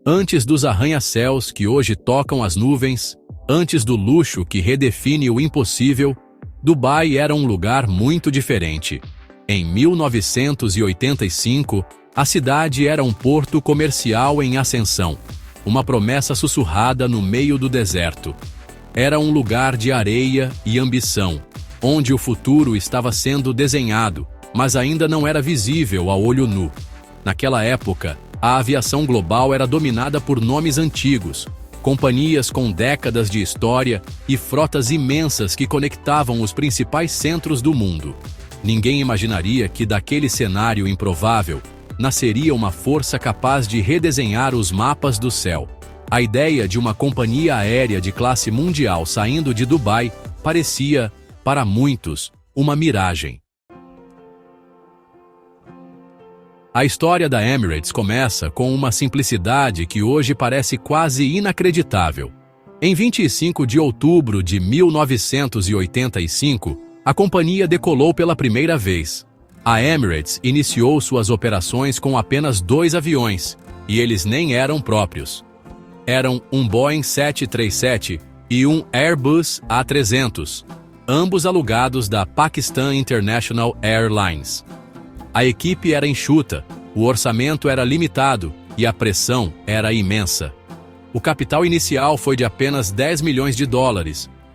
Antes dos arranha-céus que hoje tocam as nuvens, antes do luxo que redefine o impossível, Dubai era um lugar muito diferente. Em 1985, a cidade era um porto comercial em ascensão, uma promessa sussurrada no meio do deserto. Era um lugar de areia e ambição, onde o futuro estava sendo desenhado, mas ainda não era visível a olho nu. Naquela época, a aviação global era dominada por nomes antigos, companhias com décadas de história e frotas imensas que conectavam os principais centros do mundo. Ninguém imaginaria que daquele cenário improvável nasceria uma força capaz de redesenhar os mapas do céu. A ideia de uma companhia aérea de classe mundial saindo de Dubai parecia, para muitos, uma miragem. A história da Emirates começa com uma simplicidade que hoje parece quase inacreditável. Em 25 de outubro de 1985, a companhia decolou pela primeira vez. A Emirates iniciou suas operações com apenas 2 aviões, e eles nem eram próprios. Eram um Boeing 737 e um Airbus A300, ambos alugados da Pakistan International Airlines. A equipe era enxuta, o orçamento era limitado e a pressão era imensa. O capital inicial foi de apenas $10 milhões,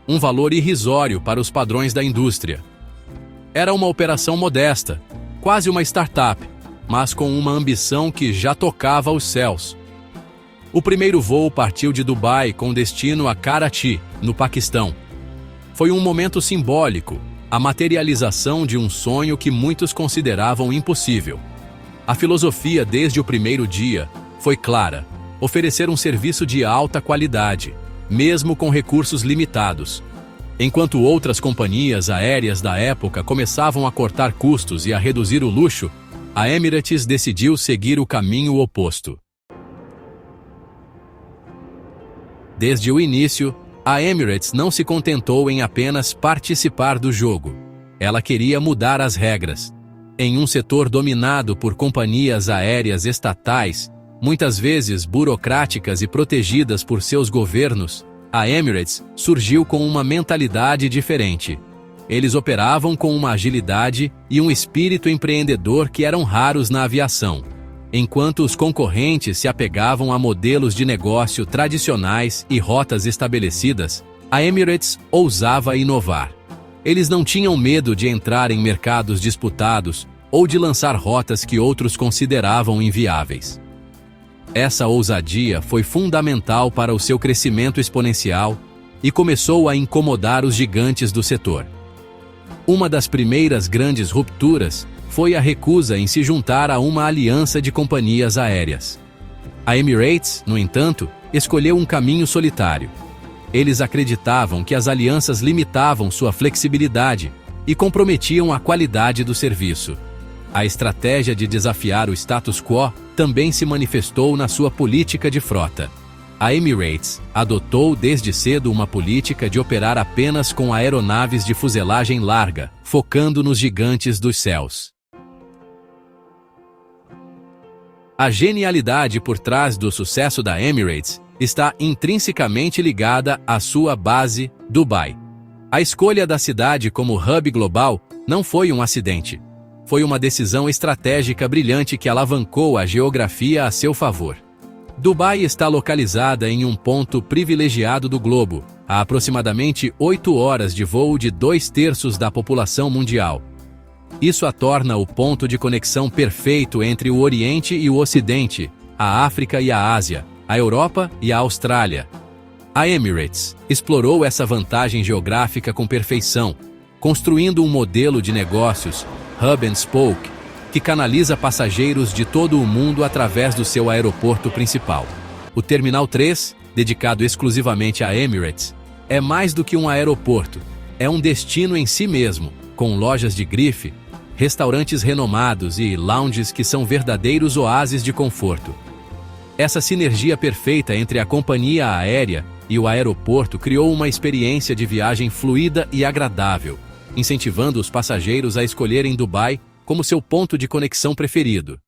um valor irrisório para os padrões da indústria. Era uma operação modesta, quase uma startup, mas com uma ambição que já tocava os céus. O primeiro voo partiu de Dubai com destino a Karachi, no Paquistão. Foi um momento simbólico, a materialização de um sonho que muitos consideravam impossível. A filosofia desde o primeiro dia foi clara: oferecer um serviço de alta qualidade, mesmo com recursos limitados. Enquanto outras companhias aéreas da época começavam a cortar custos e a reduzir o luxo, a Emirates decidiu seguir o caminho oposto. Desde o início, a Emirates não se contentou em apenas participar do jogo. Ela queria mudar as regras. Em um setor dominado por companhias aéreas estatais, muitas vezes burocráticas e protegidas por seus governos, a Emirates surgiu com uma mentalidade diferente. Eles operavam com uma agilidade e um espírito empreendedor que eram raros na aviação. Enquanto os concorrentes se apegavam a modelos de negócio tradicionais e rotas estabelecidas, a Emirates ousava inovar. Eles não tinham medo de entrar em mercados disputados ou de lançar rotas que outros consideravam inviáveis. Essa ousadia foi fundamental para o seu crescimento exponencial e começou a incomodar os gigantes do setor. Uma das primeiras grandes rupturas foi a recusa em se juntar a uma aliança de companhias aéreas. A Emirates, no entanto, escolheu um caminho solitário. Eles acreditavam que as alianças limitavam sua flexibilidade e comprometiam a qualidade do serviço. A estratégia de desafiar o status quo também se manifestou na sua política de frota. A Emirates adotou desde cedo uma política de operar apenas com aeronaves de fuselagem larga, focando nos gigantes dos céus. A genialidade por trás do sucesso da Emirates está intrinsecamente ligada à sua base, Dubai. A escolha da cidade como hub global não foi um acidente. Foi uma decisão estratégica brilhante que alavancou a geografia a seu favor. Dubai está localizada em um ponto privilegiado do globo, a aproximadamente 8 horas de voo de 2/3 da população mundial. Isso a torna o ponto de conexão perfeito entre o Oriente e o Ocidente, a África e a Ásia, a Europa e a Austrália. A Emirates explorou essa vantagem geográfica com perfeição, construindo um modelo de negócios, Hub and Spoke, que canaliza passageiros de todo o mundo através do seu aeroporto principal. O Terminal 3, dedicado exclusivamente à Emirates, é mais do que um aeroporto, é um destino em si mesmo, com lojas de grife, restaurantes renomados e lounges que são verdadeiros oásis de conforto. Essa sinergia perfeita entre a companhia aérea e o aeroporto criou uma experiência de viagem fluida e agradável, incentivando os passageiros a escolherem Dubai como seu ponto de conexão preferido.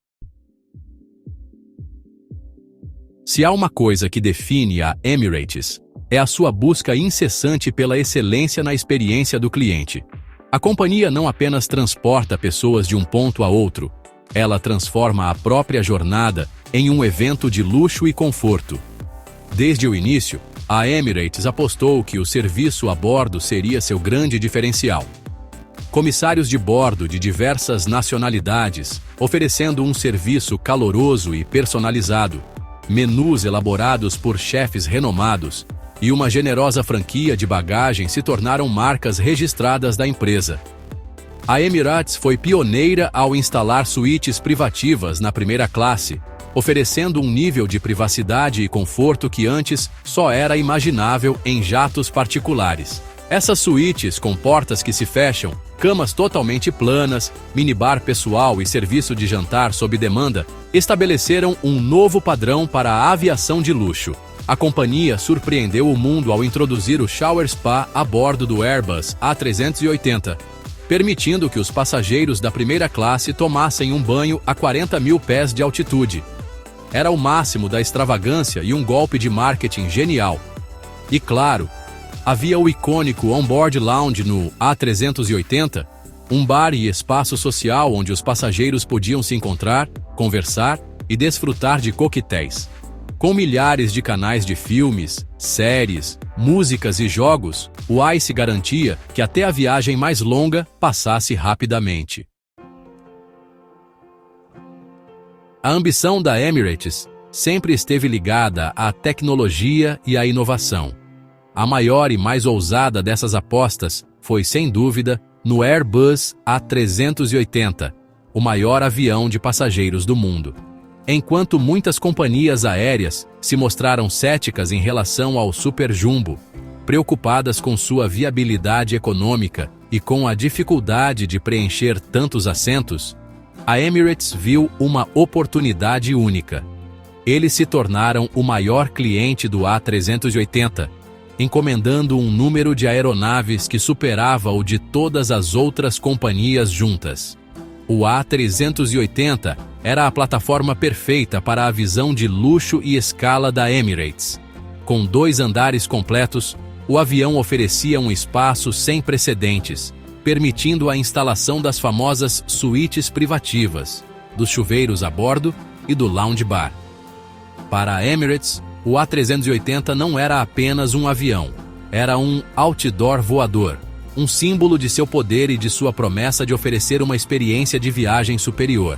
Se há uma coisa que define a Emirates, é a sua busca incessante pela excelência na experiência do cliente. A companhia não apenas transporta pessoas de um ponto a outro, ela transforma a própria jornada em um evento de luxo e conforto. Desde o início, a Emirates apostou que o serviço a bordo seria seu grande diferencial. Comissários de bordo de diversas nacionalidades, oferecendo um serviço caloroso e personalizado, menus elaborados por chefes renomados e uma generosa franquia de bagagem se tornaram marcas registradas da empresa. A Emirates foi pioneira ao instalar suítes privativas na primeira classe, oferecendo um nível de privacidade e conforto que antes só era imaginável em jatos particulares. Essas suítes com portas que se fecham, camas totalmente planas, minibar pessoal e serviço de jantar sob demanda estabeleceram um novo padrão para a aviação de luxo. A companhia surpreendeu o mundo ao introduzir o Shower Spa a bordo do Airbus A380, permitindo que os passageiros da primeira classe tomassem um banho a 40 mil pés de altitude. Era o máximo da extravagância e um golpe de marketing genial. E claro, havia o icônico On-Board Lounge no A380, um bar e espaço social onde os passageiros podiam se encontrar, conversar e desfrutar de coquetéis. Com milhares de canais de filmes, séries, músicas e jogos, o ICE garantia que até a viagem mais longa passasse rapidamente. A ambição da Emirates sempre esteve ligada à tecnologia e à inovação. A maior e mais ousada dessas apostas foi, sem dúvida, no Airbus A380, o maior avião de passageiros do mundo. Enquanto muitas companhias aéreas se mostraram céticas em relação ao Super Jumbo, preocupadas com sua viabilidade econômica e com a dificuldade de preencher tantos assentos, a Emirates viu uma oportunidade única. Eles se tornaram o maior cliente do A380, encomendando um número de aeronaves que superava o de todas as outras companhias juntas. O A380 era a plataforma perfeita para a visão de luxo e escala da Emirates. Com 2 andares completos, o avião oferecia um espaço sem precedentes, permitindo a instalação das famosas suítes privativas, dos chuveiros a bordo e do lounge bar. Para a Emirates, o A380 não era apenas um avião, era um outdoor voador, um símbolo de seu poder e de sua promessa de oferecer uma experiência de viagem superior.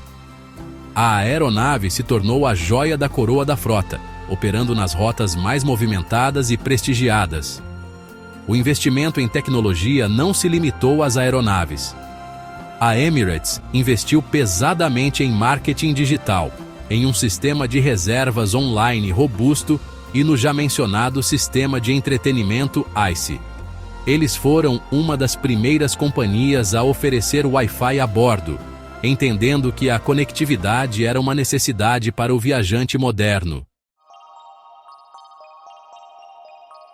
A aeronave se tornou a joia da coroa da frota, operando nas rotas mais movimentadas e prestigiadas. O investimento em tecnologia não se limitou às aeronaves. A Emirates investiu pesadamente em marketing digital, em um sistema de reservas online robusto e no já mencionado sistema de entretenimento ICE. Eles foram uma das primeiras companhias a oferecer Wi-Fi a bordo, entendendo que a conectividade era uma necessidade para o viajante moderno.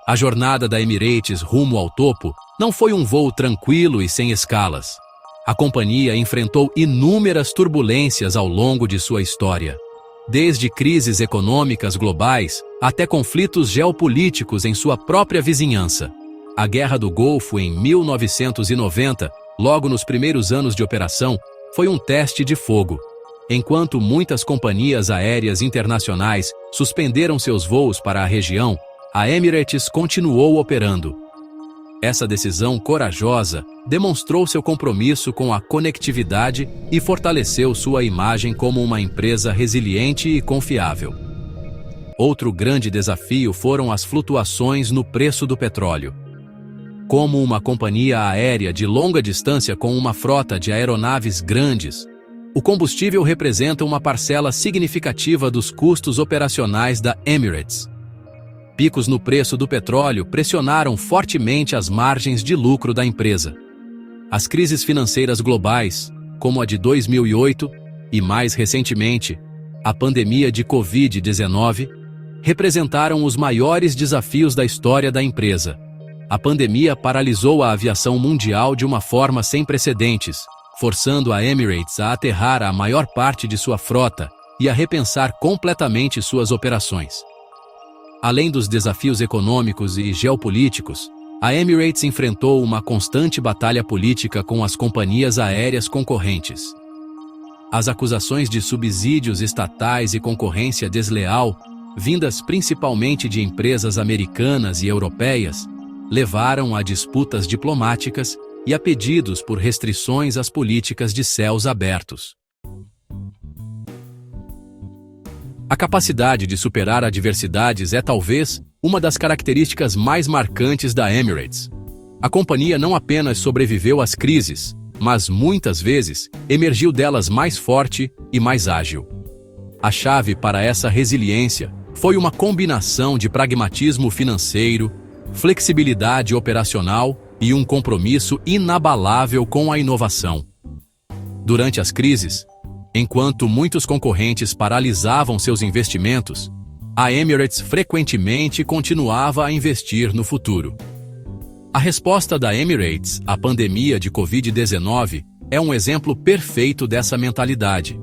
A jornada da Emirates rumo ao topo não foi um voo tranquilo e sem escalas. A companhia enfrentou inúmeras turbulências ao longo de sua história. Desde crises econômicas globais até conflitos geopolíticos em sua própria vizinhança. A Guerra do Golfo em 1990, logo nos primeiros anos de operação, foi um teste de fogo. Enquanto muitas companhias aéreas internacionais suspenderam seus voos para a região, a Emirates continuou operando. Essa decisão corajosa demonstrou seu compromisso com a conectividade e fortaleceu sua imagem como uma empresa resiliente e confiável. Outro grande desafio foram as flutuações no preço do petróleo. Como uma companhia aérea de longa distância com uma frota de aeronaves grandes, o combustível representa uma parcela significativa dos custos operacionais da Emirates. Picos no preço do petróleo pressionaram fortemente as margens de lucro da empresa. As crises financeiras globais, como a de 2008 e, mais recentemente, a pandemia de Covid-19, representaram os maiores desafios da história da empresa. A pandemia paralisou a aviação mundial de uma forma sem precedentes, forçando a Emirates a aterrar a maior parte de sua frota e a repensar completamente suas operações. Além dos desafios econômicos e geopolíticos, a Emirates enfrentou uma constante batalha política com as companhias aéreas concorrentes. As acusações de subsídios estatais e concorrência desleal, vindas principalmente de empresas americanas e europeias, levaram a disputas diplomáticas e a pedidos por restrições às políticas de céus abertos. A capacidade de superar adversidades é talvez uma das características mais marcantes da Emirates. A companhia não apenas sobreviveu às crises, mas muitas vezes emergiu delas mais forte e mais ágil. A chave para essa resiliência foi uma combinação de pragmatismo financeiro, flexibilidade operacional e um compromisso inabalável com a inovação. Durante as crises, enquanto muitos concorrentes paralisavam seus investimentos, a Emirates frequentemente continuava a investir no futuro. A resposta da Emirates à pandemia de Covid-19 é um exemplo perfeito dessa mentalidade.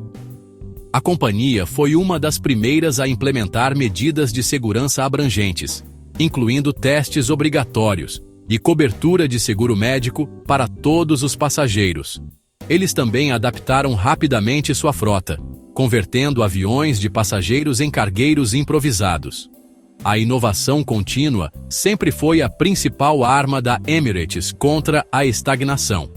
A companhia foi uma das primeiras a implementar medidas de segurança abrangentes, incluindo testes obrigatórios e cobertura de seguro médico para todos os passageiros. Eles também adaptaram rapidamente sua frota, convertendo aviões de passageiros em cargueiros improvisados. A inovação contínua sempre foi a principal arma da Emirates contra a estagnação.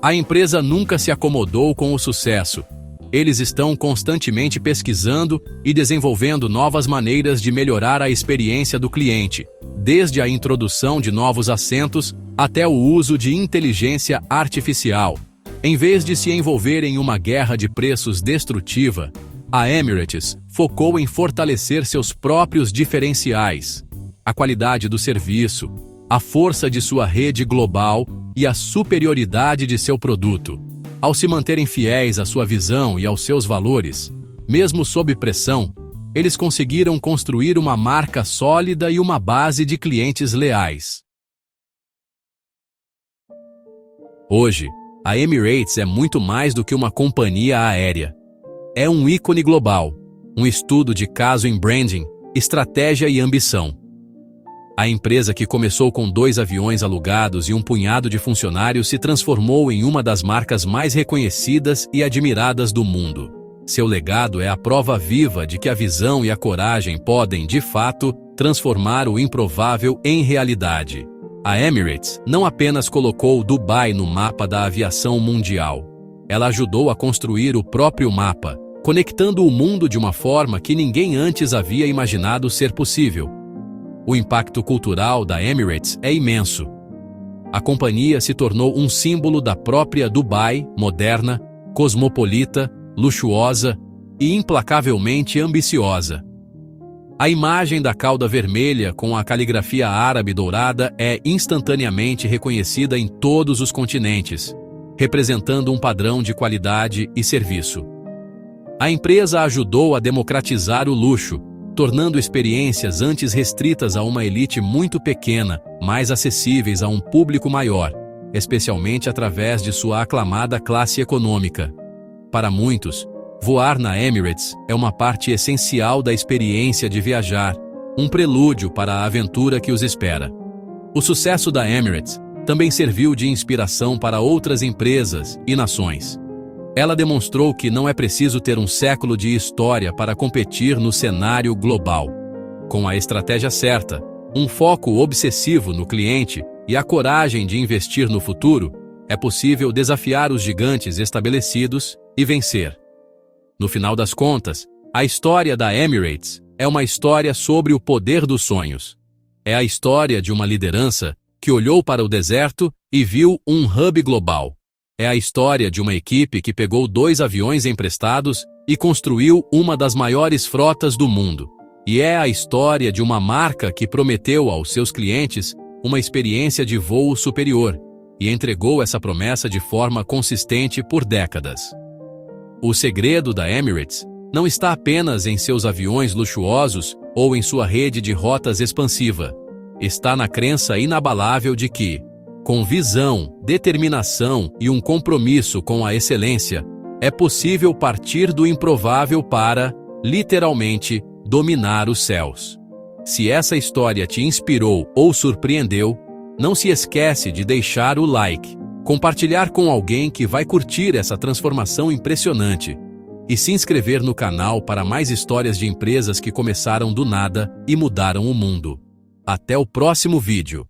A empresa nunca se acomodou com o sucesso. Eles estão constantemente pesquisando e desenvolvendo novas maneiras de melhorar a experiência do cliente, desde a introdução de novos assentos até o uso de inteligência artificial. Em vez de se envolver em uma guerra de preços destrutiva, a Emirates focou em fortalecer seus próprios diferenciais, a qualidade do serviço, a força de sua rede global e a superioridade de seu produto. Ao se manterem fiéis à sua visão e aos seus valores, mesmo sob pressão, eles conseguiram construir uma marca sólida e uma base de clientes leais. Hoje, a Emirates é muito mais do que uma companhia aérea. É um ícone global, um estudo de caso em branding, estratégia e ambição. A empresa que começou com 2 aviões alugados e um punhado de funcionários se transformou em uma das marcas mais reconhecidas e admiradas do mundo. Seu legado é a prova viva de que a visão e a coragem podem, de fato, transformar o improvável em realidade. A Emirates não apenas colocou Dubai no mapa da aviação mundial. Ela ajudou a construir o próprio mapa, conectando o mundo de uma forma que ninguém antes havia imaginado ser possível. O impacto cultural da Emirates é imenso. A companhia se tornou um símbolo da própria Dubai, moderna, cosmopolita, luxuosa e implacavelmente ambiciosa. A imagem da cauda vermelha com a caligrafia árabe dourada é instantaneamente reconhecida em todos os continentes, representando um padrão de qualidade e serviço. A empresa ajudou a democratizar o luxo, tornando experiências antes restritas a uma elite muito pequena, mais acessíveis a um público maior, especialmente através de sua aclamada classe econômica. Para muitos, voar na Emirates é uma parte essencial da experiência de viajar, um prelúdio para a aventura que os espera. O sucesso da Emirates também serviu de inspiração para outras empresas e nações. Ela demonstrou que não é preciso ter um século de história para competir no cenário global. Com a estratégia certa, um foco obsessivo no cliente e a coragem de investir no futuro, é possível desafiar os gigantes estabelecidos e vencer. No final das contas, a história da Emirates é uma história sobre o poder dos sonhos. É a história de uma liderança que olhou para o deserto e viu um hub global. É a história de uma equipe que pegou 2 aviões emprestados e construiu uma das maiores frotas do mundo. E é a história de uma marca que prometeu aos seus clientes uma experiência de voo superior e entregou essa promessa de forma consistente por décadas. O segredo da Emirates não está apenas em seus aviões luxuosos ou em sua rede de rotas expansiva. Está na crença inabalável de que, com visão, determinação e um compromisso com a excelência, É possível partir do improvável para, literalmente, dominar os céus. Se essa história te inspirou ou surpreendeu, não se esquece de deixar o like, compartilhar com alguém que vai curtir essa transformação impressionante e se inscrever no canal para mais histórias de empresas que começaram do nada e mudaram o mundo. Até o próximo vídeo.